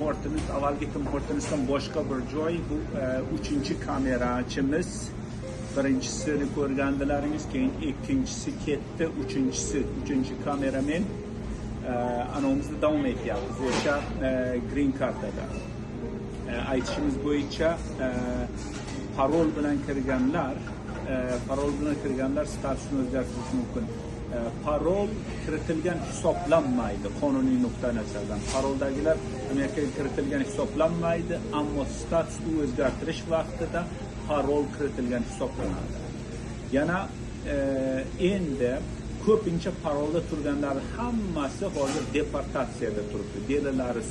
importimiz, avvalgi importimizdan boshqa bir joy bu 3-chi kamerachimiz. Birinchisini ko'rgandilaringiz, keyin ikkinchisi ketdi, uchinchi kameramen anavimizni davom etyapmiz o'sha green kartada. Aytishimiz bo'yicha parol bilan kirganlar statusini o'zgartirishi mumkin. Parol kiritilgan hisoblanmaydi qonuniy nuqtai nazardan. Paroldagilar Amerikaga kiritilgan hisoblanmaydi, ammo statusni o'zgartirish vaqtida parol kiritilgan hisoblanadi. Yana endi ko'pincha parolda turganlar hammasi hozir deportatsiyada turibdi. Belalari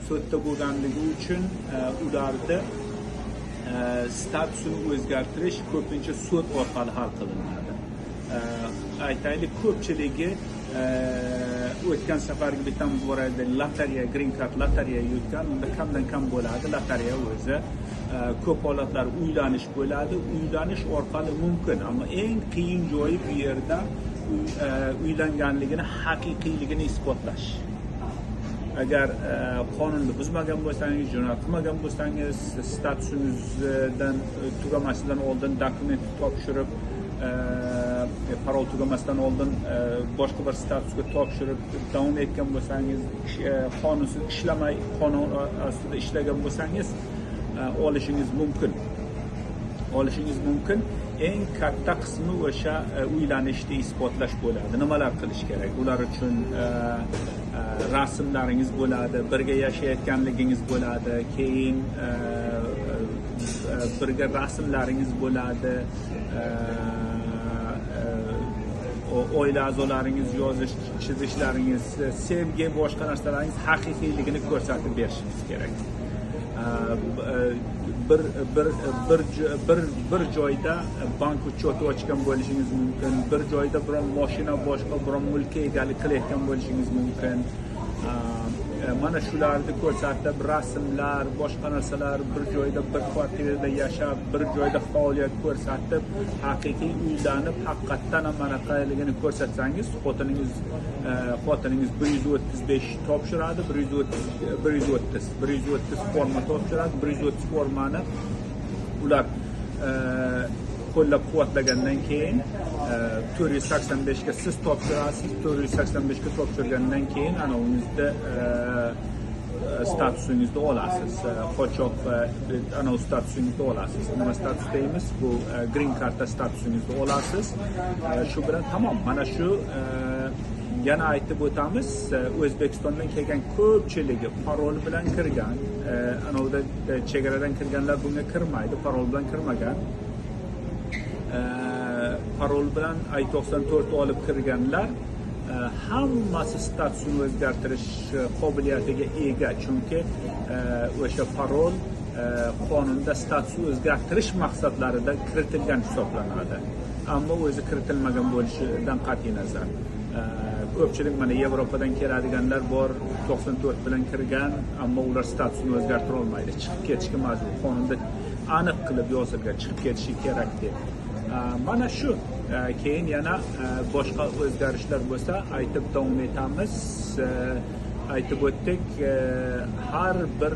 sudda bo'lganligi uchun ularni statusini o'zgartirish ko'pincha sud orqali hal qilinadi. Aytaylik, ko'pchiligi o'tgan safargi bitamiz bor edi, lotereya, green card lotereya yutgan, unda kamdan kam bo'ladi. Lotereya o'zi ko'p holatlar uylanish bo'ladi. Uylanish orqali mumkin, ammo eng qiyin joyi bu yerda uylanganligini, haqiqiyligini isbotlash. Agar qonunni buzmagan bo'lsangiz, jinoyat qilmagan bo'lsangiz, statusingizdan tugamasidan oldin dokument topshirib, parol tugamasidan oldin boshqa bir statusga topshirib davom etgan bo'lsangiz, qonunsiz ishlamay, qonun ostida ishlagan bo'lsangiz, olishingiz mumkin. Eng katta qismi o'sha uylanishni isbotlash bo'ladi. Nimalar qilish kerak? Ular uchun rasmlaringiz bo'ladi, birga yashayotganligingiz bo'ladi, keyin birga rasmlaringiz bo'ladi, oila a'zolaringiz yozish, chizishlaringiz, sevgi, boshqa narsalaringiz haqiqiyligini ko'rsatib berishingiz kerak. Bir joyda bank ucheti ochgan bo'lishingiz mumkin, bir joyda biron mashina, boshqa biron mulkka egalik qilayotgan bo'lishingiz mumkin. Mana shularni ko'rsatib, rasmlar, boshqa narsalar, bir joyda bir kvartirada yashab, bir joyda faoliyat ko'rsatib, haqiqiy uylanib, haqiqatdan ham manaqaligini ko'rsatsangiz, xotiningiz 135 topshiradi, 130 forma topshiradi, 130 formani ular qo'llab-quvvatlagandan keyin 485 ga siz topshirasiz, 485 ga topshirgandan keyin anavingizda statusingizni olasiz. Qochoq anav statusingizni olasiz. Nima status deymiz? Bu green cardda statusingizni olasiz. Shu bilan tamom. Mana shu yana aytib o'tamiz, O'zbekistondan kelgan ko'pchiligi parol bilan kirgan, anavda chegaradan kirganlar bunga kirmaydi, parol bilan kirmagan. Parol bilan I-94 olib kirganlar hammasi statusini o'zgartirish qobiliyatiga ega, chunki o'sha parol qonunda statusni o'zgartirish maqsadlarida kiritilgan hisoblanadi. Ammo o'zi kiritilmagan bo'lishidan qat'iy nazar, ko'pchilik mana Yevropadan keladiganlar bor, 94 bilan kirgan, ammo ular statusini o'zgartira olmaydi, chiqib ketishga majbur. Qonunda aniq qilib yozilgan, chiqib ketishi kerak deb. Mana shu. Keyin yana boshqa o'zgarishlar bo'lsa aytib davom etamiz. Aytib o'tdik, har bir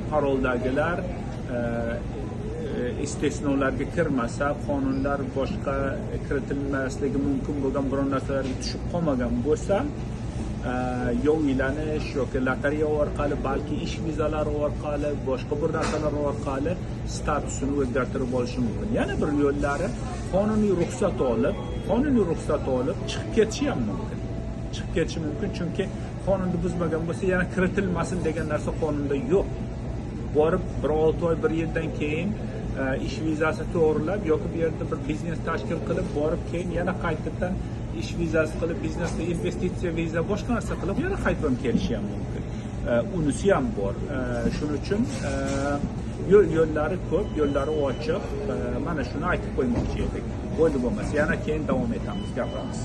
paroldagilar istisnolarga kirmasa, qonunlar boshqa kiritilmasligi mumkin bo'lgan biron narsalarga tushib qolmagan bo'lsa, yo uylanish yoki lotereya orqali, balki ish vizalari orqali, boshqa bir narsalar orqali statusini o'zgartirib olishi mumkin. Yana bir yo'llari qonuniy ruxsat olib chiqib ketishi ham mumkin. Chunki qonunni buzmagan bo'lsa, yana kiritilmasin degan narsa qonunda yo'q. Borib 1-6 oy, 1 yildan keyin ish vizasi to'g'rilab yoki bu yerda bir biznes tashkil qilib borib, keyin yana qaytadan ish vizasi qilib, biznesda investitsiya viza, boshqa narsa qilib yana qaytib kelishi ham mumkin. Unisi ham bor. Shuning uchun yo'llari ko'p, yo'llari ochiq. Mana shuni aytib qo'ymoqchi edik. Bo'ldi bo'lmasa yana keyin davom etamiz, gapiramiz.